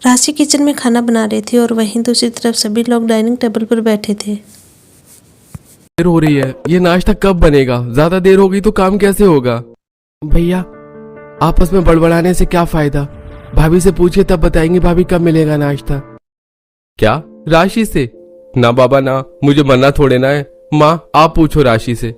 राशि किचन में खाना बना रही थी और वहीं दूसरी तरफ सभी लोग डाइनिंग टेबल पर बैठे थे। देर हो रही है, ये नाश्ता कब बनेगा? ज्यादा देर हो गई तो काम कैसे होगा? भैया, आपस में बड़बड़ाने से क्या फायदा? भाभी से पूछिए, तब बताएंगे भाभी कब मिलेगा नाश्ता। क्या राशि से? ना बाबा ना, मुझे मरना थोड़े ना है। माँ आप पूछो राशि से।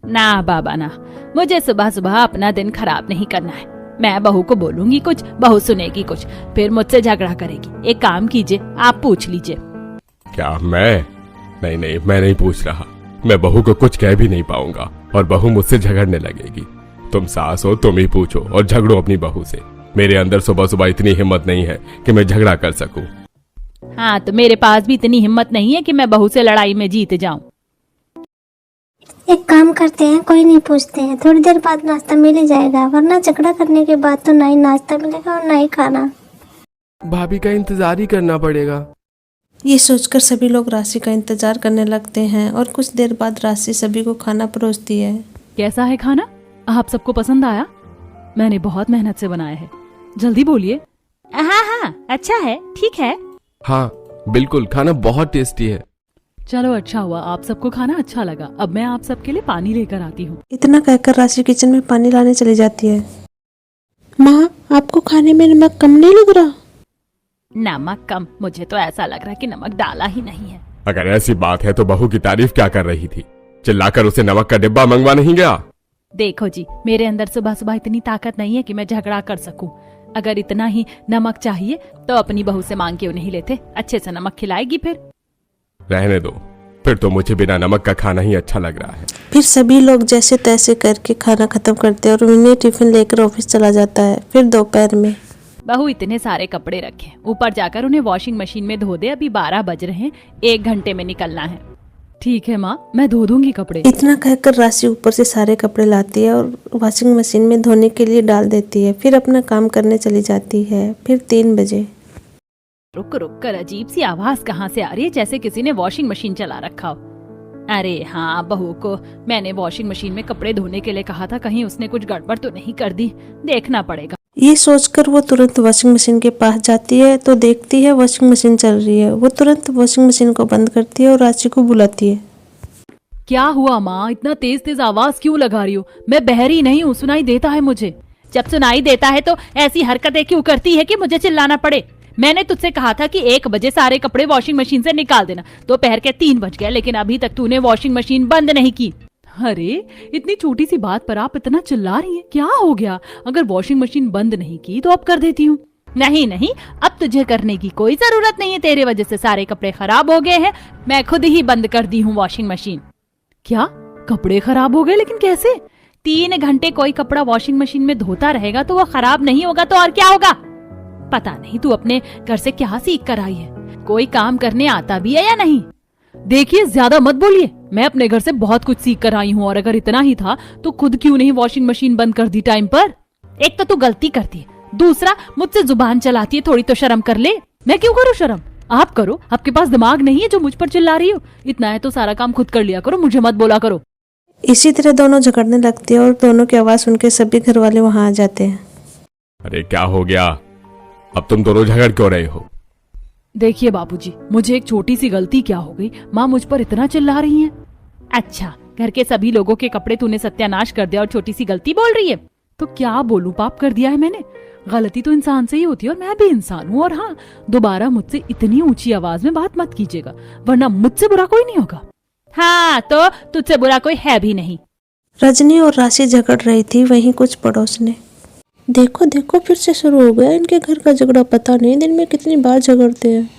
ना बाबा ना, मुझे सुबह सुबह अपना दिन खराब नहीं करना है। मैं बहू को बोलूंगी कुछ, बहू सुनेगी कुछ, फिर मुझसे झगड़ा करेगी। एक काम कीजिए, आप पूछ लीजिए। क्या मैं? नहीं नहीं, मैं नहीं पूछ रहा। मैं बहू को कुछ कह भी नहीं पाऊंगा और बहू मुझसे झगड़ने लगेगी। तुम सास हो, तुम ही पूछो और झगड़ो अपनी बहू से। मेरे अंदर सुबह सुबह इतनी हिम्मत नहीं है कि मैं झगड़ा कर सकूं। हाँ, तो मेरे पास भी इतनी हिम्मत नहीं है कि मैं बहू से लड़ाई में जीत जाऊं। एक काम करते हैं, कोई नहीं पूछते हैं, थोड़ी देर बाद नाश्ता मिल ही जाएगा, वरना झगड़ा करने के बाद तो ना ही नाश्ता मिलेगा और ना ही खाना। भाभी का इंतजार ही करना पड़ेगा। ये सोचकर सभी लोग राशि का इंतजार करने लगते हैं और कुछ देर बाद राशि सभी को खाना परोसती है। कैसा है खाना? आप सबको पसंद आया? मैंने बहुत मेहनत से बनाया है, जल्दी बोलिए। हाँ हाँ, अच्छा है, ठीक है। हाँ बिल्कुल, खाना बहुत टेस्टी है। चलो अच्छा हुआ, आप सबको खाना अच्छा लगा। अब मैं आप सबके लिए पानी लेकर आती हूँ। इतना कहकर राशि किचन में पानी लाने चली जाती है। माँ, आपको खाने में नमक कम नहीं लग रहा? नमक कम? मुझे तो ऐसा लग रहा है कि नमक डाला ही नहीं है। अगर ऐसी बात है तो बहू की तारीफ क्या कर रही थी? चिल्लाकर उसे नमक का डिब्बा मंगवा नहीं गया? देखो जी, मेरे अंदर सुबह सुबह इतनी ताकत नहीं है कि मैं झगड़ा कर सकूं। अगर इतना ही नमक चाहिए तो अपनी बहू से मांग क्यों नहीं लेते? अच्छे से नमक खिलाएगी फिर। रहने दो, फिर तो मुझे बिना नमक का खाना ही अच्छा लग रहा है। फिर सभी लोग जैसे तैसे करके खाना खत्म करते हैं और विनय टिफिन लेकर ऑफिस चला जाता है। फिर दोपहर में बहू इतने सारे कपड़े रखे, ऊपर जाकर उन्हें वॉशिंग मशीन में धो दे। अभी 12 बज रहे हैं, 1 घंटे में निकलना है। ठीक है माँ, मैं धो दूंगी कपड़े। इतना कहकर राशि ऊपर से सारे कपड़े लाती है और वॉशिंग मशीन में धोने के लिए डाल देती है। फिर अपना काम करने चली जाती है। फिर 3 बजे रुक रुक कर अजीब सी आवाज कहाँ से आ रही है, जैसे किसी ने वॉशिंग मशीन चला रखा हो। अरे हाँ, बहू को मैंने वॉशिंग मशीन में कपड़े धोने के लिए कहा था, कहीं उसने कुछ गड़बड़ तो नहीं कर दी, देखना पड़ेगा। ये सोचकर वो तुरंत वॉशिंग मशीन के पास जाती है तो देखती है वॉशिंग मशीन चल रही है। वो तुरंत वॉशिंग मशीन को बंद करती है और राशि को बुलाती है। क्या हुआ माँ, इतना तेज तेज आवाज क्यों लगा रही हो? मैं बहरी नहीं हूँ, सुनाई देता है मुझे। जब सुनाई देता है तो ऐसी हरकतें क्यों करती है कि मुझे चिल्लाना पड़े? मैंने तुझसे कहा था कि 1 बजे सारे कपड़े वॉशिंग मशीन से निकाल देना। दोपहर के 3 बज गए, लेकिन अभी तक तूने वॉशिंग मशीन बंद नहीं की। अरे इतनी छोटी सी बात पर आप इतना चिल्ला रही हैं, क्या हो गया? अगर वॉशिंग मशीन बंद नहीं की तो अब कर देती हूँ। नहीं नहीं, अब तुझे करने की कोई जरूरत नहीं है, तेरे वजह से सारे कपड़े खराब हो गए हैं। मैं खुद ही बंद कर दी हूँ वॉशिंग मशीन। क्या कपड़े खराब हो गए? लेकिन कैसे? 3 घंटे कोई कपड़ा वॉशिंग मशीन में धोता रहेगा तो वो खराब नहीं होगा तो और क्या होगा? पता नहीं तू अपने घर से क्या सीख कर आई है, कोई काम करने आता भी है या नहीं? देखिए ज्यादा मत बोलिए, मैं अपने घर से बहुत कुछ सीख कर आई हूँ, और अगर इतना ही था तो खुद क्यों नहीं वॉशिंग मशीन बंद कर दी टाइम पर? एक तो तू गलती करती है, दूसरा मुझसे जुबान चलाती है। थोड़ी तो शर्म कर ले। मैं क्यों करूँ शर्म? आप करो, आपके पास दिमाग नहीं है जो मुझ पर चिल्ला रही हो? इतना है तो सारा काम खुद कर लिया करो, मुझे मत बोला करो। इसी तरह दोनों झगड़ने लगती है और दोनों की आवाज सुनकर सभी घर वाले वहाँ आ जाते हैं। अरे क्या हो गया? अब तुम दोनों झगड़ क्यों रहे हो? देखिए बाबूजी, मुझे एक छोटी सी गलती क्या हो गई, माँ मुझ पर इतना चिल्ला रही हैं। अच्छा, घर के सभी लोगों के कपड़े तूने सत्यानाश कर दिया और छोटी सी गलती बोल रही है? तो क्या बोलूं, पाप कर दिया है मैंने? गलती तो इंसान से ही होती है और मैं भी इंसान हूँ। और हाँ, दोबारा मुझसे इतनी ऊंची आवाज में बात मत कीजिएगा, वरना मुझसे बुरा कोई नहीं होगा। हाँ, तो तुझसे बुरा कोई है भी नहीं। रजनी और राशि झगड़ रही थी, वहीं कुछ पड़ोस ने देखो देखो फिर से शुरू हो गया इनके घर का झगड़ा। पता नहीं दिन में कितनी बार झगड़ते हैं।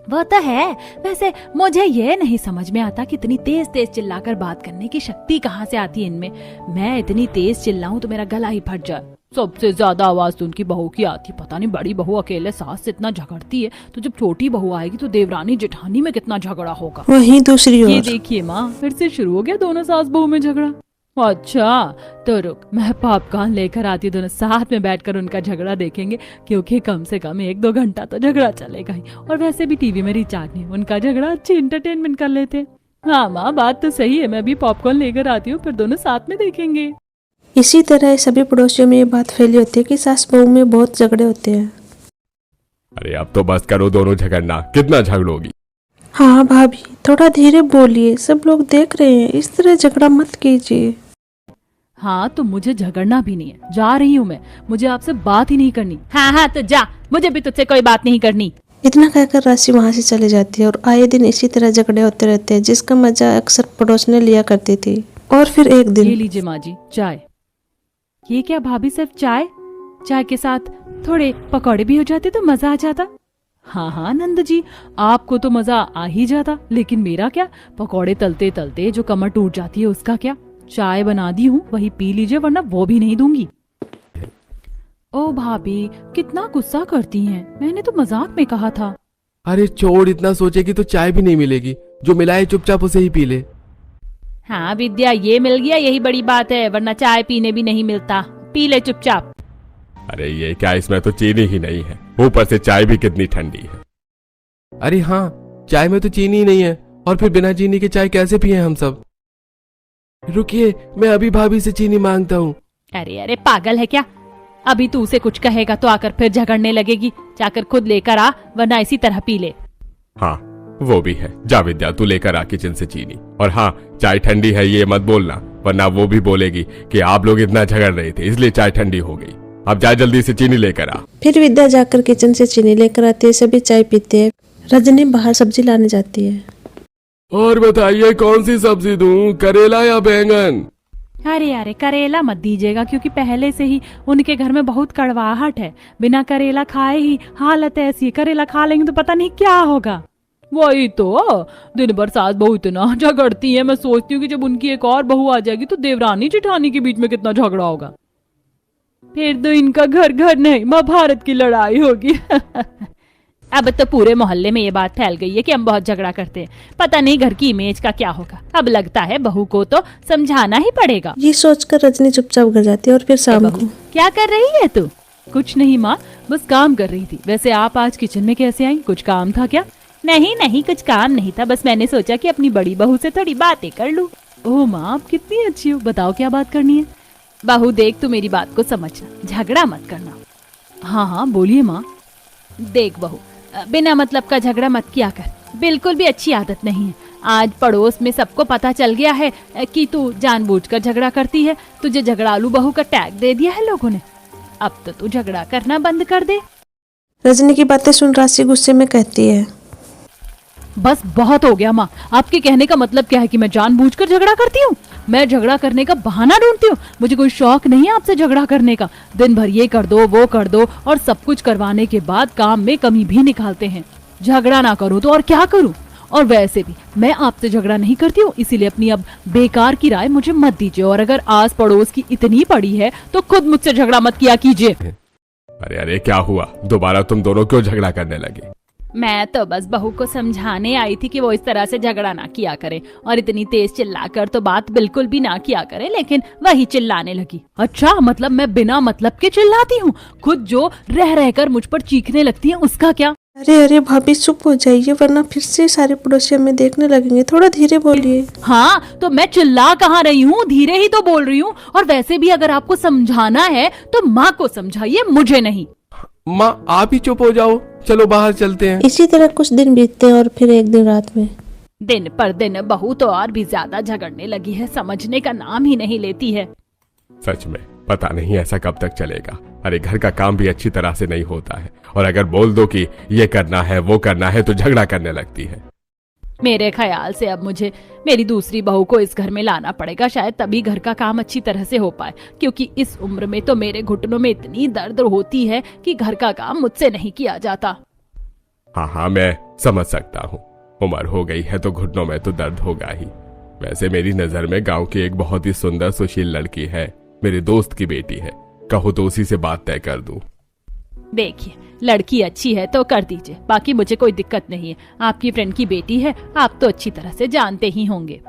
वो तो है, वैसे मुझे ये नहीं समझ में आता कि इतनी तेज तेज चिल्लाकर बात करने की शक्ति कहाँ से आती है इनमें। मैं इतनी तेज चिल्लाऊं तो मेरा गला ही फट जाए। सबसे ज्यादा आवाज तो उनकी बहू की आती। पता नहीं बड़ी बहू अकेले सास से इतना झगड़ती है, तो जब छोटी बहू आएगी तो देवरानी जेठानी में कितना झगड़ा होगा। वहीं दूसरी ओर ये देखिए माँ, फिर से शुरू हो गया दोनों सास बहू में झगड़ा। अच्छा तो रुक, मैं पॉपकॉर्न लेकर आती हूँ, दोनों साथ में बैठकर उनका झगड़ा देखेंगे, क्योंकि कम से कम 1-2 घंटा तो झगड़ा चलेगा ही। और वैसे भी टीवी में रिचार्ज नहीं, उनका झगड़ा अच्छी एंटरटेनमेंट कर लेते। हाँ माँ, बात तो सही है, मैं भी पॉपकॉर्न लेकर आती हूँ, फिर दोनों साथ में देखेंगे। इसी तरह सभी पड़ोसियों में ये बात फैली होती है कि सास बहू में बहुत झगड़े होते हैं। अरे अब तो बस करो दोनों झगड़ना, कितना झगड़ोगी। हाँ भाभी, थोड़ा धीरे बोलिए, सब लोग देख रहे हैं, इस तरह झगड़ा मत कीजिए। हाँ तो मुझे झगड़ना भी नहीं है, जा रही हूँ मैं, मुझे आपसे बात ही नहीं करनी। हाँ हाँ तो जा, मुझे भी तुझसे कोई बात नहीं करनी। इतना कहकर राशि वहां से चली जाती है और आए दिन इसी तरह झगड़े होते रहते हैं, जिसका मजा अक्सर पड़ोसने लिया करती थी। और फिर एक ये दिन लीजिए माँ जी चाय। ये क्या भाभी, सिर्फ चाय? चाय के साथ थोड़े पकौड़े भी हो जाते तो मजा आ जाता। हाँ हाँ नंद जी, आपको तो मजा आ ही जाता, लेकिन मेरा क्या, पकौड़े तलते तलते जो कमर टूट जाती है उसका क्या। चाय बना दी हूँ, वही पी लीजिए, वरना वो भी नहीं दूंगी। ओ भाभी, कितना गुस्सा करती हैं, मैंने तो मजाक में कहा था। अरे छोड़, इतना सोचेगी तो चाय भी नहीं मिलेगी, जो मिला है चुपचाप उसे ही पी ले। हाँ विद्या, ये मिल गया यही बड़ी बात है, वरना चाय पीने भी नहीं मिलता। पी ले चुपचाप। अरे ये क्या, इसमें तो चीनी ही नहीं है, ऊपर से चाय भी कितनी ठंडी है। अरे हाँ, चाय में तो चीनी ही नहीं है, और फिर बिना चीनी के चाय कैसे पिए हम सब। रुकिए, मैं अभी भाभी से चीनी मांगता हूँ। अरे अरे पागल है क्या, अभी तू उसे कुछ कहेगा तो आकर फिर झगड़ने लगेगी। जाकर खुद लेकर आ, वरना इसी तरह पी ले। हाँ वो भी है, जा विद्या तू लेकर आ किचन से चीनी। और हाँ, चाय ठंडी है ये मत बोलना, वरना वो भी बोलेगी कि आप लोग इतना झगड़ रहे थे इसलिए चाय ठंडी हो गई। अब जा जल्दी से चीनी लेकर आ। फिर विद्या जाकर किचन से चीनी लेकर आती है, सभी चाय पीते हैं। रजनी बाहर सब्जी लाने जाती है। और बताइए कौन सी सब्जी दूं, करेला या बैंगन? अरे अरे करेला मत दीजिएगा, क्योंकि पहले से ही उनके घर में बहुत कड़वाहट है। बिना करेला खाए ही हालत ऐसी है, करेला खा लेंगे तो पता नहीं क्या होगा। वही तो, दिन भर सास बहू इतना झगड़ती है। मैं सोचती हूँ कि जब उनकी एक और बहू आ जाएगी तो देवरानी जेठानी के बीच में कितना झगड़ा होगा। फिर तो इनका घर घर नहीं, महाभारत की लड़ाई होगी। अब तो पूरे मोहल्ले में ये बात फैल गई है कि हम बहुत झगड़ा करते हैं। पता नहीं घर की इमेज का क्या होगा। अब लगता है बहू को तो समझाना ही पड़ेगा। ये सोचकर रजनी चुपचाप घर जाती है। और फिर शाम को क्या कर रही है तू? कुछ नहीं माँ, बस काम कर रही थी। वैसे आप आज किचन में कैसे आई, कुछ काम था क्या? नहीं नहीं, कुछ काम नहीं था, बस मैंने सोचा कि अपनी बड़ी बहू से थोड़ी बातें कर लूं। ओह माँ, आप कितनी अच्छी हो, बताओ क्या बात करनी है? बहू देख, तू मेरी बात को समझना, झगड़ा मत करना। हाँ हाँ बोलिए माँ। देख बहू, बिना मतलब का झगड़ा मत किया कर, बिल्कुल भी अच्छी आदत नहीं है। आज पड़ोस में सबको पता चल गया है कि तू जानबूझकर झगड़ा करती है। तुझे झगड़ालू बहू का टैग दे दिया है लोगों ने। अब तो तू झगड़ा करना बंद कर दे। रजनी की बातें सुन राशि गुस्से में कहती है, बस बहुत हो गया माँ, आपके कहने का मतलब क्या है कि मैं जानबूझकर झगड़ा करती हूँ? मैं झगड़ा करने का बहाना ढूंढती हूँ? मुझे कोई शौक नहीं है आपसे झगड़ा करने का। दिन भर ये कर दो वो कर दो, और सब कुछ करवाने के बाद काम में कमी भी निकालते हैं। झगड़ा ना करूँ तो और क्या करूँ? और वैसे भी मैं आपसे झगड़ा नहीं करती हूँ, इसीलिए अपनी अब बेकार की राय मुझे मत दीजिए। और अगर आस पड़ोस की इतनी पड़ी है तो खुद मुझसे झगड़ा मत किया कीजिए। अरे अरे क्या हुआ, दोबारा तुम दोनों क्यों झगड़ा करने लगे? मैं तो बस बहू को समझाने आई थी कि वो इस तरह से झगड़ा ना किया करे, और इतनी तेज चिल्लाकर तो बात बिल्कुल भी ना किया करे, लेकिन वही चिल्लाने लगी। अच्छा, मतलब मैं बिना मतलब के चिल्लाती हूँ? खुद जो रह रहकर मुझ पर चीखने लगती है उसका क्या? अरे अरे भाभी चुप हो जाइए, वरना फिर से सारे पड़ोसी हमें देखने लगेंगे, थोड़ा धीरे बोलिए। हाँ तो मैं चिल्ला कहाँ रही हूँ, धीरे ही तो बोल रही हूँ। और वैसे भी अगर आपको समझाना है तो माँ को समझाइए, मुझे नहीं। माँ आप ही चुप हो जाओ, चलो बाहर चलते हैं। इसी तरह कुछ दिन बीतते हैं और फिर एक दिन रात में दिन पर दिन बहू तो और भी ज्यादा झगड़ने लगी है, समझने का नाम ही नहीं लेती है। सच में पता नहीं ऐसा कब तक चलेगा। अरे घर का काम भी अच्छी तरह से नहीं होता है, और अगर बोल दो कि ये करना है वो करना है तो झगड़ा करने लगती है। मेरे ख्याल से अब मुझे मेरी दूसरी बहू को इस घर में लाना पड़ेगा, शायद तभी घर का काम अच्छी तरह से हो पाए। क्योंकि इस उम्र में तो मेरे घुटनों में इतनी दर्द होती है कि घर का काम मुझसे नहीं किया जाता। हाँ हाँ मैं समझ सकता हूँ, उम्र हो गई है तो घुटनों में तो दर्द होगा ही। वैसे मेरी नजर में गांव की एक बहुत ही सुंदर सुशील लड़की है, मेरे दोस्त की बेटी है, कहो तो उसी से बात तय कर दूं। देखिए, लड़की अच्छी है तो कर दीजिए, बाकी मुझे कोई दिक्कत नहीं है। आपकी फ्रेंड की बेटी है, आप तो अच्छी तरह से जानते ही होंगे।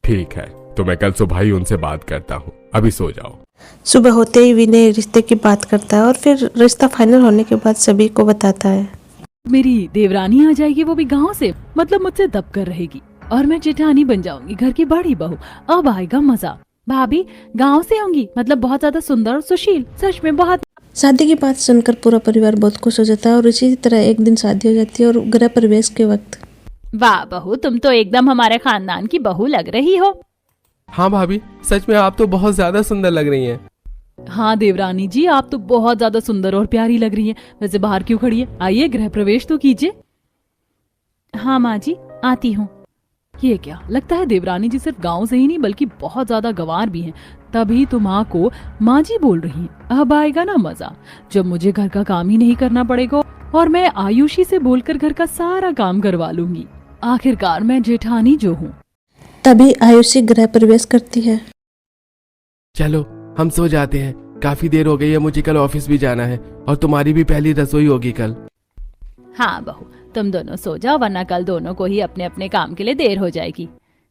ठीक है, तो मैं कल सुबह ही उनसे बात करता हूँ, अभी सो जाओ। सुबह होते ही विनय रिश्ते की बात करता है और फिर रिश्ता फाइनल होने के बाद सभी को बताता है। मेरी देवरानी आ जाएगी, वो भी गांव से, मतलब मुझसे दब कर रहेगी, और मैं जेठानी बन जाऊंगी, घर की बड़ी बहू। अब आएगा मजा। भाभी गांव से होंगी, मतलब बहुत ज्यादा सुंदर और सुशील, सच में बहुत। शादी की बात सुनकर पूरा परिवार बहुत खुश हो जाता है और इसी तरह एक दिन शादी हो जाती है और गृह प्रवेश के वक्त वाह बहू, तुम तो एकदम हमारे खानदान की बहू लग रही हो। हाँ भाभी, सच में आप तो बहुत ज्यादा सुंदर लग रही हैं। हाँ देवरानी जी, आप तो बहुत ज्यादा सुंदर और प्यारी लग रही हैं। वैसे बाहर क्यों खड़ी है, आइए गृह प्रवेश तो कीजिए। हाँ माँ जी, आती हूँ। ये क्या लगता है, देवरानी जी सिर्फ गांव से ही नहीं बल्कि बहुत ज्यादा गंवार भी हैं। तभी तो माँ को माँ जी बोल रही हैं। अब आएगा ना मजा, जब मुझे घर का काम ही नहीं करना पड़ेगा और मैं आयुषी से बोलकर घर का सारा काम करवा लूंगी। आखिरकार मैं जेठानी जो हूँ। तभी आयुषी गृह प्रवेश करती है। चलो हम सो जाते हैं, काफी देर हो गई है, मुझे कल ऑफिस भी जाना है और तुम्हारी भी पहली रसोई होगी कल। हाँ बहू, तुम दोनों सो जाओ वरना कल दोनों को ही अपने अपने काम के लिए देर हो जाएगी।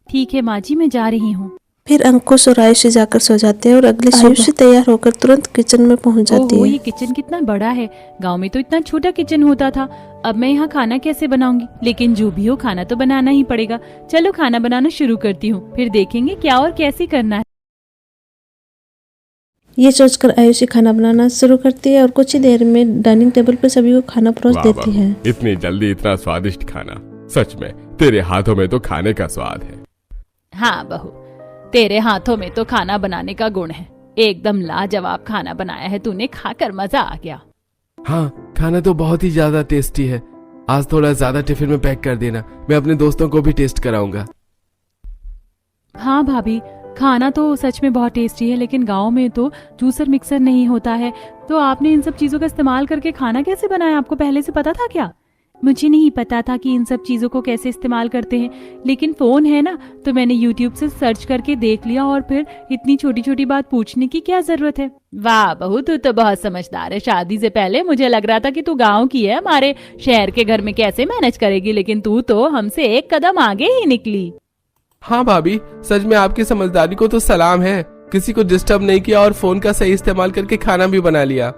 ठीक है माँ जी, मैं जा रही हूँ। फिर अंकुश और आयुषी जाकर सो जाते हैं और अगली सुबह आयुषी तैयार होकर तुरंत किचन में पहुंच जाती ओहो, है। ये किचन कितना बड़ा है। गांव में तो इतना छोटा किचन होता था। अब मैं यहाँ खाना कैसे बनाऊंगी, लेकिन जो भी हो खाना तो बनाना ही पड़ेगा। चलो खाना बनाना शुरू करती हूँ, फिर देखेंगे क्या और कैसे करना है। ये सोचकर आयुषी खाना बनाना शुरू करती है और कुछ ही देर में डाइनिंग टेबल पर सभी को खाना परोस वाह देती है। वाह, इतनी जल्दी इतना स्वादिष्ट खाना, सच में तेरे हाथों में तो खाने का स्वाद है। हाँ बहू, तेरे हाथों में तो खाना बनाने का गुण है। एकदम लाजवाब खाना बनाया है तूने, खाकर मजा आ गया। हाँ, खाना तो बहुत ही ज्यादा टेस्टी है। आज थोड़ा ज्यादा टिफिन में पैक कर देना, मैं अपने दोस्तों को भी टेस्ट कराऊंगा। हाँ भाभी, खाना तो सच में बहुत टेस्टी है, लेकिन गांव में तो जूसर मिक्सर नहीं होता है। तो आपने इन सब चीजों का इस्तेमाल करके खाना कैसे बनाया, आपको पहले से पता था क्या? मुझे नहीं पता था कि इन सब चीजों को कैसे इस्तेमाल करते हैं, लेकिन फोन है ना तो मैंने YouTube से सर्च करके देख लिया और फिर इतनी छोटी छोटी बात पूछने की क्या जरूरत है। वाह बहू, तू तो बहुत समझदार है। शादी से पहले मुझे लग रहा था कि तू गांव की है, हमारे शहर के घर में कैसे मैनेज करेगी, लेकिन तू तो हमसे एक कदम आगे ही निकली। हाँ भाभी, सच में आपकी समझदारी को तो सलाम है। किसी को डिस्टर्ब नहीं किया और फोन का सही इस्तेमाल करके खाना भी बना लिया।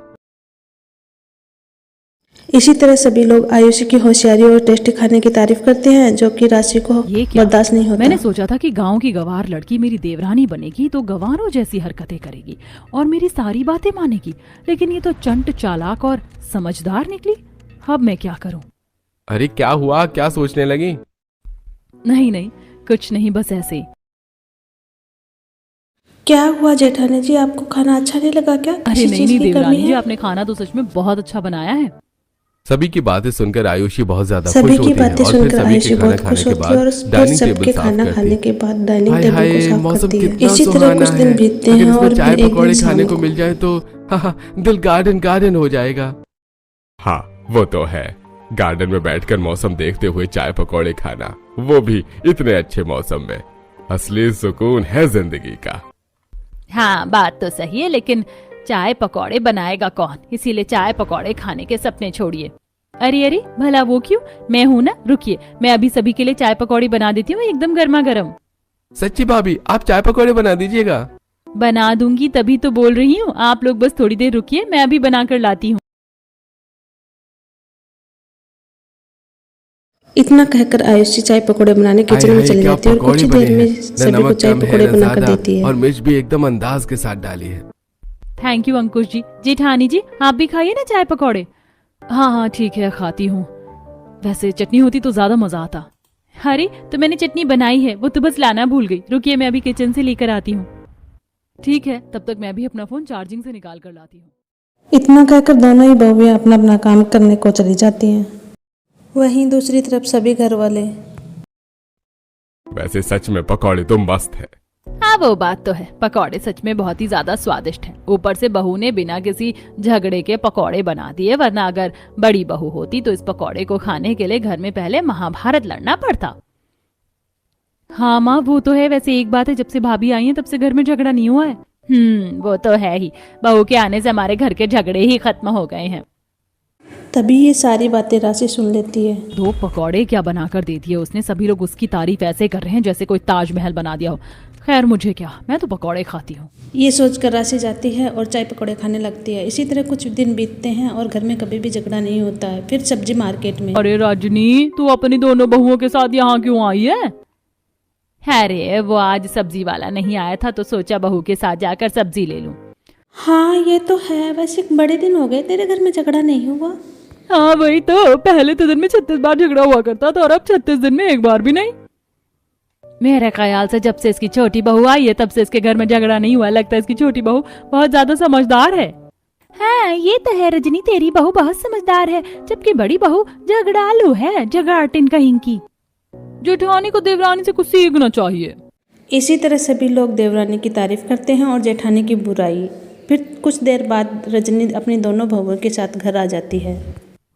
इसी तरह सभी लोग आयुषी की होशियारी और टेस्टी खाने की तारीफ करते हैं, जो कि राशि को ये क्या? बर्दाश्त नहीं होता। मैंने सोचा था कि गांव की गंवार लड़की मेरी देवरानी बनेगी तो गंवारों जैसी हरकतें करेगी और मेरी सारी बातें मानेगी, लेकिन ये तो चंट चालाक और समझदार निकली। अब मैं क्या करूं? अरे क्या हुआ, क्या सोचने लगी? नहीं नहीं, कुछ नहीं, बस ऐसे ही। क्या हुआ जेठानी जी, आपको खाना अच्छा नहीं लगा क्या? अरे किसी नहीं चीज नहीं की कमी देवरानी जी, है? आपने खाना तो सच में बहुत अच्छा बनाया है। सभी की बातें सुनकर आयुषी बहुत ज्यादा खुश सभी होती की है बातें और फिर सुनकर सभी आयुषी के खाना बहुत खाने खुश के होती है बाद और फिर डाइनिंग सबके टेबल साफ खाना करती खाने है। के बाद डाइनिंग हाय टेबल को हाय, साफ मौसम करती है। कितना इसी तरह सुहाना कुछ दिन है। बीतते अगर हैं इसमें और चाय फिर एक पकौड़े दिन खाने शाम को को मिल जाए तो दिल गार्डन गार्डन हो जाएगा। हाँ वो तो है, गार्डन में बैठकर मौसम देखते हुए चाय पकौड़े खाना, वो भी इतने अच्छे मौसम में, असली सुकून है जिंदगी का। हाँ बात तो सही है, लेकिन चाय पकौड़े बनाएगा कौन, इसीलिए चाय पकौड़े खाने के सपने छोड़िए। अरे अरे भला वो क्यों, मैं हूं ना, रुकिए मैं अभी सभी के लिए चाय पकौड़ी बना देती हूँ, एकदम गर्मा गर्म। सच्ची भाभी, आप चाय पकौड़े बना दीजिएगा। बना दूंगी तभी तो बोल रही हूँ, आप लोग बस थोड़ी देर रुकिए, मैं अभी बना कर लाती हूँ। इतना कहकर आयुषी चाय पकौड़े बनाने किचन में चली जाती है और कुछ ही देर में सभी को चाय पकौड़े बनाकर देती है। और मिर्च भी एकदम अंदाज के साथ डाली है। थैंक यू अंकुश जी। जेठानी जी आप भी खाइए ना चाय पकौड़े। हाँ हाँ ठीक है, खाती हूँ। वैसे चटनी होती तो ज्यादा मजा आता। अरे तो मैंने चटनी बनाई है, वो तो बस लाना भूल गई, रुकिए मैं अभी किचन से लेकर आती हूँ। ठीक है, तब तक मैं भी अपना फोन चार्जिंग से निकाल कर लाती हूँ। इतना कहकर दोनों ही बहुएं अपना अपना काम करने को चली जाती हैं। वहीं दूसरी तरफ सभी घर वाले, वैसे सच में पकौड़े तो मस्त है। हाँ वो बात तो है, पकौड़े सच में बहुत ही ज्यादा स्वादिष्ट हैं। ऊपर से बहू ने बिना किसी झगड़े के पकौड़े बना दिए, वरना अगर बड़ी बहू होती तो इस पकौड़े को खाने के लिए घर में पहले महाभारत लड़ना पड़ता। हाँ माँ वो तो है, वैसे एक बात है, जब से भाभी आई है तब से घर में झगड़ा नहीं हुआ है। वो तो है ही, बहू के आने से हमारे घर के झगड़े ही खत्म हो गए हैं। तभी ये सारी बातें राशि सुन लेती है। 2 पकौड़े क्या बनाकर दे दिए उसने, सभी लोग उसकी तारीफ ऐसे कर रहे हैं जैसे कोई ताजमहल बना दिया हो। खैर मुझे क्या, मैं तो पकौड़े खाती हूँ। ये सोचकर राशि जाती है और चाय पकौड़े खाने लगती है। इसी तरह कुछ दिन बीतते हैं और घर में कभी भी झगड़ा नहीं होता है। फिर सब्जी मार्केट में, अरे राजनी, तू अपनी दोनों बहुओं के साथ यहाँ क्यों आई है? अरे वो आज सब्जी वाला नहीं आया था तो सोचा बहू के साथ जाकर सब्जी ले लूं। हाँ ये तो है। वैसे बड़े दिन हो गए तेरे घर में झगड़ा नहीं हुआ। हाँ वही तो, पहले तो दिन में 36 बार झगड़ा हुआ करता था और अब 36 दिन में एक बार भी नहीं। मेरे ख्याल से जब से इसकी छोटी बहू आई है तब से इसके घर में झगड़ा नहीं हुआ। लगता है इसकी छोटी बहू बहुत ज्यादा समझदार है। हाँ ये तो है रजनी, तेरी बहू बहुत समझदार है, जबकि बड़ी बहू झगड़ालू है, झगड़ाटिन कहीं की। जेठानी को देवरानी से कुछ सीखना चाहिए। इसी तरह सभी लोग देवरानी की तारीफ करते हैं और जेठानी की बुराई। फिर कुछ देर बाद रजनी अपनी दोनों बहुओं के साथ घर आ जाती है।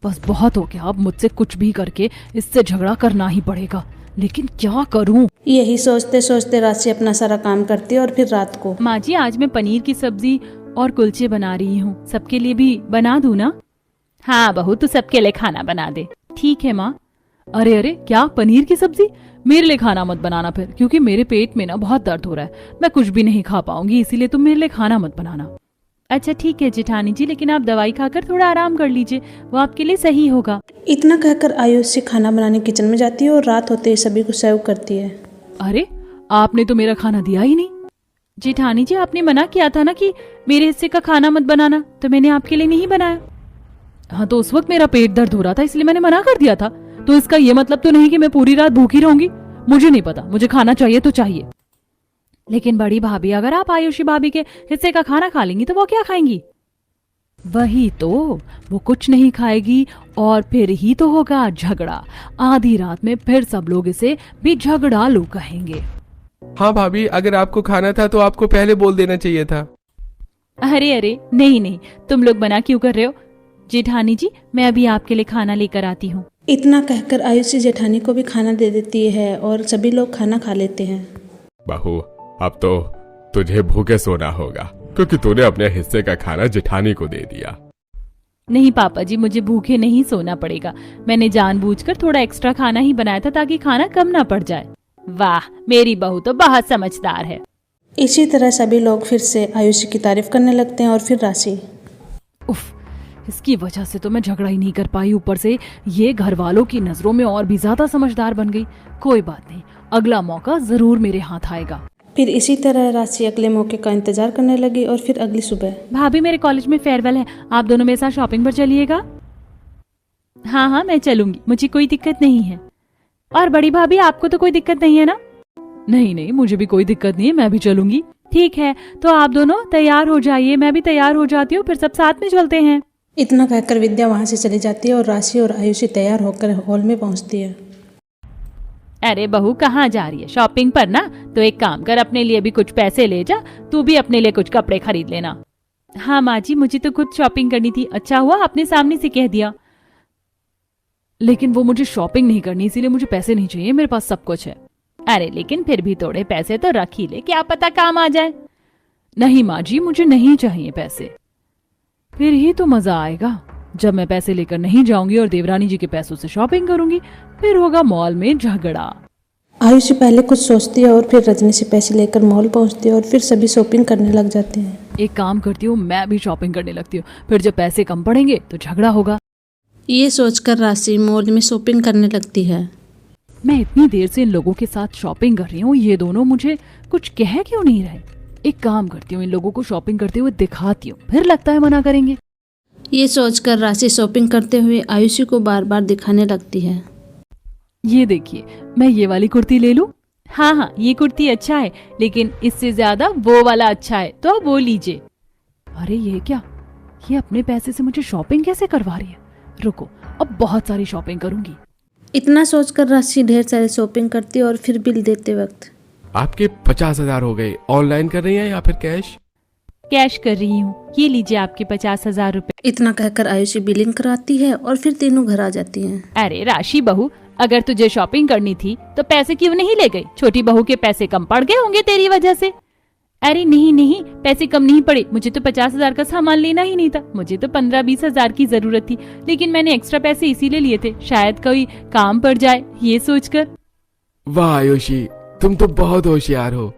बस बहुत हो गया, अब मुझसे कुछ भी करके इससे झगड़ा करना ही पड़ेगा, लेकिन क्या करूं? यही सोचते सोचते राशि अपना सारा काम करती है और फिर रात को। माँ जी आज मैं पनीर की सब्जी और कुलचे बना रही हूँ, सबके लिए भी बना दूं ना? हाँ बहू तू सबके लिए खाना बना दे। ठीक है माँ। अरे अरे क्या पनीर की सब्जी? मेरे लिए खाना मत बनाना फिर, क्योंकि मेरे पेट में ना बहुत दर्द हो रहा है, मैं कुछ भी नहीं खा पाऊंगी, इसीलिए तुम मेरे लिए खाना मत बनाना। अच्छा ठीक है जेठानी जी, लेकिन आप दवाई खाकर थोड़ा आराम कर लीजिए, वो आपके लिए सही होगा। इतना कहकर आयुषी खाना बनाने किचन में जाती है और रात होते ही सभी को सर्व करती है। अरे आपने तो मेरा खाना दिया ही नहीं। जेठानी जी आपने मना किया था ना कि मेरे हिस्से का खाना मत बनाना, तो मैंने आपके लिए नहीं बनाया। हाँ तो उस वक्त मेरा पेट दर्द हो रहा था इसलिए मैंने मना कर दिया था, तो इसका ये मतलब तो नहीं कि मैं पूरी रात भूखी रहूंगी। मुझे नहीं पता, मुझे खाना चाहिए तो चाहिए। लेकिन बड़ी भाभी अगर आप आयुषी भाभी के हिस्से का खाना खा लेंगी तो वो क्या खाएंगी? वही तो, वो कुछ नहीं खाएगी और फिर ही तो होगा झगड़ा। आधी रात में फिर सब लोग इसे भी झगड़ालू कहेंगे। हाँ भाभी, अगर आपको खाना था तो आपको पहले बोल देना चाहिए था। अरे अरे नहीं नहीं, तुम लोग मना क्यों कर रहे हो? जेठानी जी मैं अभी आपके लिए खाना लेकर आती हूँ। इतना कहकर आयुषी जेठानी को भी खाना दे देती है और सभी लोग खाना खा लेते हैं। बहू अब तो तुझे भूखे सोना होगा, क्योंकि तूने अपने हिस्से का खाना जेठानी को दे दिया। नहीं पापा जी, मुझे भूखे नहीं सोना पड़ेगा, मैंने जानबूझकर थोड़ा एक्स्ट्रा खाना ही बनाया था ताकि खाना कम ना पड़ जाए। वाह मेरी बहू तो बहुत समझदार है। इसी तरह सभी लोग फिर से आयुषी की तारीफ करने लगते हैं और फिर राशि। उफ, इसकी वजह से तो मैं झगड़ा ही नहीं कर पाई, ऊपर से ये घर वालों की नजरों में और भी ज्यादा समझदार बन गई। कोई बात नहीं, अगला मौका जरूर मेरे हाथ आएगा। फिर इसी तरह राशि अगले मौके का इंतजार करने लगी और फिर अगली सुबह। भाभी मेरे कॉलेज में फेयरवेल है, आप दोनों मेरे साथ शॉपिंग पर चलिएगा। हाँ हाँ मैं चलूंगी, मुझे कोई दिक्कत नहीं है। और बड़ी भाभी आपको तो कोई दिक्कत नहीं है ना? नहीं नहीं मुझे भी कोई दिक्कत नहीं है, मैं भी चलूंगी। ठीक है तो आप दोनों तैयार हो जाइए, मैं भी तैयार हो जाती हूँ, फिर सब साथ में चलते हैं। इतना कहकर विद्या वहां से चली जाती है और राशि और आयुषी तैयार होकर हॉल में पहुंचती है। अरे बहू कहाँ जा रही है? शॉपिंग पर ना? तो एक काम कर, अपने लिए भी कुछ पैसे ले जा, तू भी अपने लिए कुछ कपड़े खरीद लेना। हाँ माँ जी मुझे तो खुद शॉपिंग करनी थी, अच्छा हुआ आपने सामने से कह दिया। लेकिन वो मुझे शॉपिंग नहीं करनी, इसीलिए मुझे पैसे नहीं चाहिए, मेरे पास सब कुछ है। अरे लेकिन फिर भी थोड़े पैसे तो रख ही ले, क्या पता काम आ जाए। नहीं माँ जी मुझे नहीं चाहिए पैसे, फिर ही तो मजा आएगा जब मैं पैसे लेकर नहीं जाऊंगी और देवरानी जी के पैसों से शॉपिंग करूंगी, फिर होगा मॉल में झगड़ा। आयुषी पहले कुछ सोचती है और फिर रजनी से पैसे लेकर मॉल पहुंचती है और फिर सभी शॉपिंग करने लग जाते हैं। एक काम करती हूँ, मैं भी शॉपिंग करने लगती हूँ, फिर जब पैसे कम पड़ेंगे तो झगड़ा होगा। ये सोचकर राशि मॉल में शॉपिंग करने लगती है। मैं इतनी देर से इन लोगों के साथ शॉपिंग कर रही हूँ, ये दोनों मुझे कुछ कह क्यों नहीं रहे? एक काम करती हूँ, इन लोगों को शॉपिंग करते हुए दिखाती हूँ, फिर लगता है मना करेंगे। ये सोचकर राशि शॉपिंग करते हुए आयुषी को बार बार दिखाने लगती है। ये देखिए मैं ये वाली कुर्ती ले लूं? हाँ हाँ ये कुर्ती अच्छा है, लेकिन इससे ज्यादा वो वाला अच्छा है, तो वो लीजिए। अरे ये क्या, ये अपने पैसे से मुझे शॉपिंग कैसे करवा रही है? रुको अब बहुत सारी शॉपिंग करूंगी। इतना सोचकर राशि ढेर सारी शॉपिंग करती है और फिर बिल देते वक्त। आपके 50,000 हो गए। ऑनलाइन कर रही हैं या फिर कैश? कैश कर रही हूँ, ये लीजिए आपके 50,000 रुपए। इतना कहकर आयुषी बिलिंग कराती है और फिर तीनों घर आ जाती हैं। अरे राशि बहू, अगर तुझे शॉपिंग करनी थी तो पैसे क्यों नहीं ले गई? छोटी बहू के पैसे कम पड़ गए होंगे तेरी वजह से। अरे नहीं नहीं पैसे कम नहीं पड़े, मुझे तो 50,000 का सामान लेना ही नहीं था, मुझे तो 15-20 हजार की जरूरत थी, लेकिन मैंने एक्स्ट्रा पैसे इसीलिए लिए थे शायद कोई काम पड़ जाए, ये सोचकर। वाह आयुषी, तुम तो बहुत होशियार हो।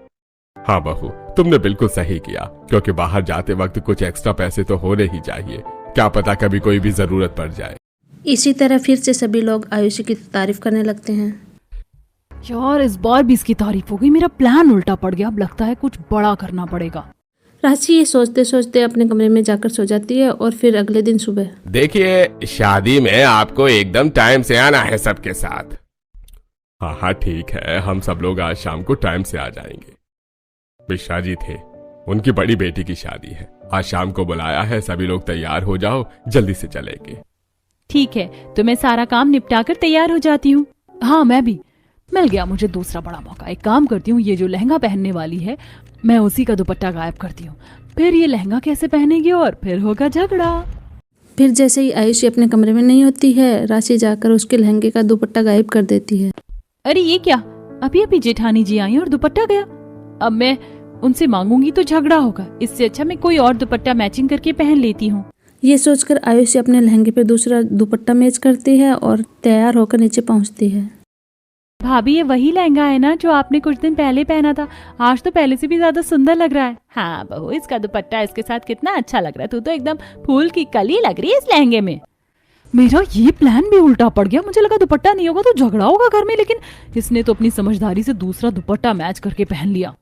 हाँ बहू तुमने बिल्कुल सही किया, क्योंकि बाहर जाते वक्त कुछ एक्स्ट्रा पैसे तो होने ही चाहिए, क्या पता कभी कोई भी जरूरत पड़ जाए। इसी तरह फिर से सभी लोग आयुषी की तारीफ करने लगते हैं। यार इस बार भी इसकी तारीफ हो गई, मेरा प्लान उल्टा पड़ गया, अब लगता है कुछ बड़ा करना पड़ेगा। राशि ये सोचते सोचते अपने कमरे में जाकर सो जाती है और फिर अगले दिन सुबह देखिए, शादी में आपको एकदम टाइम से आना है सबके साथ। हाँ हाँ ठीक है, हम सब लोग आज शाम को टाइम से आ जाएंगे। मिश्रा जी थे, उनकी बड़ी बेटी की शादी है, आज शाम को बुलाया है, सभी लोग तैयार हो जाओ, जल्दी से चलेंगे। ठीक है, तो मैं सारा काम निपटा कर तैयार हो जाती हूँ। हाँ, मैं भी। मिल गया मुझे दूसरा बड़ा मौका। एक काम करती हूँ, ये जो लहंगा पहनने वाली है मैं उसी का दुपट्टा गायब करती हूँ, फिर ये लहंगा कैसे पहनेगी और फिर होगा झगड़ा। फिर जैसे ही आयुषी अपने कमरे में नहीं होती है, राशि जाकर उसके लहंगे का दुपट्टा गायब कर देती है। अरे ये क्या, अभी अभी जेठानी जी आई और दुपट्टा गया। अब मैं उनसे मांगूंगी तो झगड़ा होगा, इससे अच्छा मैं कोई और दुपट्टा मैचिंग करके पहन लेती हूँ। ये सोचकर आयुषी अपने लहंगे पर दूसरा दुपट्टा मैच करती है और तैयार होकर नीचे पहुंचती है। भाभी, ये वही लहंगा है ना जो आपने कुछ दिन पहले पहना था? आज तो पहले से भी ज्यादा सुंदर लग रहा है। हाँ बहू, इसका दुपट्टा इसके साथ कितना अच्छा लग रहा है। तू तो एकदम फूल की कली लग रही है इस लहंगे में। मेरा ये प्लान भी उल्टा पड़ गया। मुझे लगा दुपट्टा नहीं होगा तो झगड़ा होगा घर में, लेकिन इसने तो अपनी समझदारी से दूसरा दुपट्टा मैच करके पहन लिया।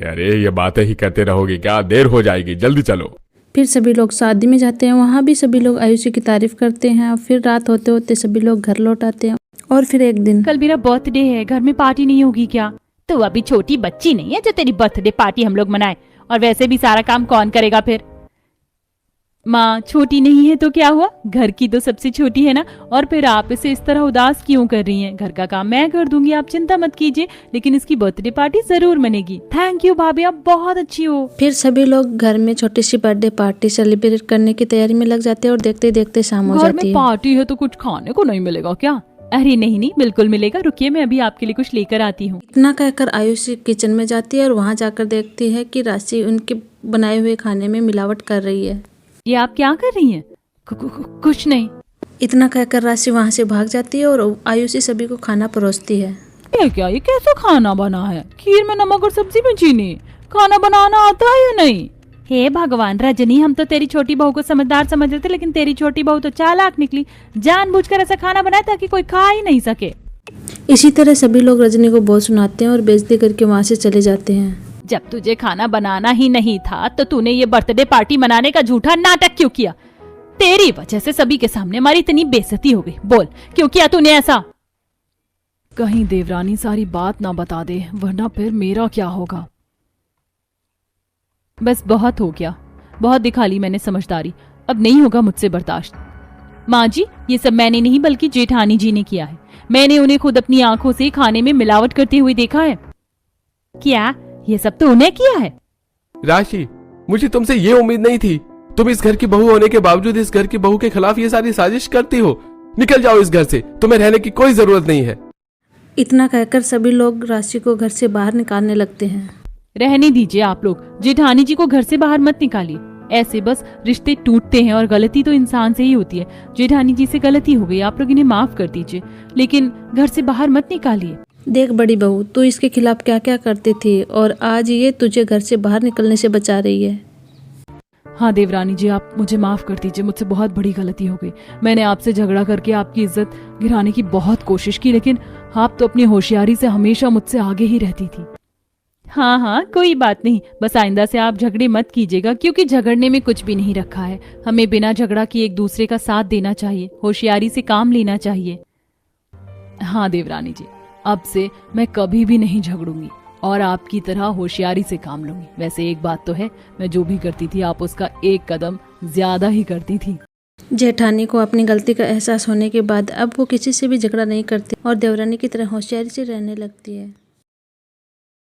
अरे ये बातें ही करते रहोगी क्या? देर हो जाएगी, जल्दी चलो। फिर सभी लोग शादी में जाते हैं, वहाँ भी सभी लोग आयुषी की तारीफ करते हैं। फिर रात होते होते सभी लोग घर लौट आते हैं। और फिर एक दिन, कल मेरा बर्थडे है, घर में पार्टी नहीं होगी क्या? तो अभी छोटी बच्ची नहीं है जो तेरी बर्थडे पार्टी हम लोग मनाए, और वैसे भी सारा काम कौन करेगा फिर? माँ छोटी नहीं है तो क्या हुआ, घर की तो सबसे छोटी है ना। और फिर आप इसे इस तरह उदास क्यों कर रही हैं? घर का काम मैं कर दूंगी, आप चिंता मत कीजिए, लेकिन इसकी बर्थडे पार्टी जरूर मनेगी। थैंक यू भाभी, आप बहुत अच्छी हो। फिर सभी लोग घर में छोटी सी बर्थडे पार्टी सेलिब्रेट करने की तैयारी में लग जाते हैं और देखते देखते शाम हो घर जाती में है। पार्टी है तो कुछ खाने को नहीं मिलेगा क्या? अरे नहीं नहीं, बिल्कुल मिलेगा, रुकिए मैं अभी आपके लिए कुछ लेकर आती हूँ। इतना कहकर आयुषी किचन में जाती है और वहाँ जाकर देखती है कि राशि उनके बनाए हुए खाने में मिलावट कर रही है। ये आप क्या कर रही हैं? कुछ नहीं। इतना कहकर राशि वहाँ से भाग जाती है और आयुषी सभी को खाना परोसती है। ये क्या, ये कैसा खाना बना है? खीर में नमक और सब्जी में चीनी। खाना बनाना आता है या नहीं? हे भगवान रजनी, हम तो तेरी छोटी बहू को समझदार समझ रहे थे, लेकिन तेरी छोटी बहू तो चालाक निकली। जानबूझकर ऐसा खाना बनाया ताकि कोई खा ही नहीं सके। इसी तरह सभी लोग रजनी को बोल सुनाते हैं और बेइज्जती करके वहाँ से चले जाते हैं। जब तुझे खाना बनाना ही नहीं था तो तूने ये बर्थडे पार्टी मनाने का झूठा नाटक क्यों किया? तेरी वजह से सभी के सामने हमारी इतनी बेइज्जती हो गई। बोल क्यों किया तूने ऐसा? कहीं देवरानी सारी बात ना बता दे, वरना फिर मेरा क्या होगा। बस बहुत हो गया, बहुत दिखा ली मैंने समझदारी, अब नहीं होगा मुझसे बर्दाश्त। माँ जी, ये सब मैंने नहीं बल्कि जेठानी जी ने किया है। मैंने उन्हें खुद अपनी आंखों से खाने में मिलावट करते हुए देखा है। क्या ये सब तो उन्हें किया है? राशि, मुझे तुमसे ये उम्मीद नहीं थी। तुम इस घर की बहू होने के बावजूद इस घर की बहू के खिलाफ ये सारी साजिश करती हो। निकल जाओ इस घर से, तुम्हें रहने की कोई जरूरत नहीं है। इतना कहकर सभी लोग राशि को घर से बाहर निकालने लगते हैं। रहने दीजिए आप लोग, जेठानी जी को घर से बाहर मत निकालिए। ऐसे बस रिश्ते टूटते हैं और गलती तो इंसान से ही होती है। जेठानी जी से गलती हो गई, आप लोग इन्हें माफ कर दीजिए, लेकिन घर से बाहर मत निकालिए। देख बड़ी बहू, तू इसके खिलाफ क्या क्या करती थी और आज ये तुझे घर से बाहर निकलने से बचा रही है। हाँ देवरानी जी, आप मुझे माफ कर दीजिए, मुझसे बहुत बड़ी गलती हो गई। मैंने आपसे झगड़ा करके आपकी इज्जत गिराने की बहुत कोशिश की, लेकिन आप तो अपनी होशियारी से हमेशा मुझसे आगे ही रहती थी। हाँ हाँ कोई बात नहीं, बस आइंदा से आप झगड़े मत कीजिएगा, क्योंकि झगड़ने में कुछ भी नहीं रखा है। हमें बिना झगड़ा किए एक दूसरे का साथ देना चाहिए, होशियारी से काम लेना चाहिए। हाँ देवरानी जी, अब से मैं कभी भी नहीं झगड़ूंगी और आपकी तरह होशियारी से काम लूंगी। वैसे एक बात तो है, मैं जो भी करती थी आप उसका एक कदम ज्यादा ही करती थी। जेठानी को अपनी गलती का एहसास होने के बाद अब वो किसी से भी झगड़ा नहीं करती और देवरानी की तरह होशियारी से रहने लगती है।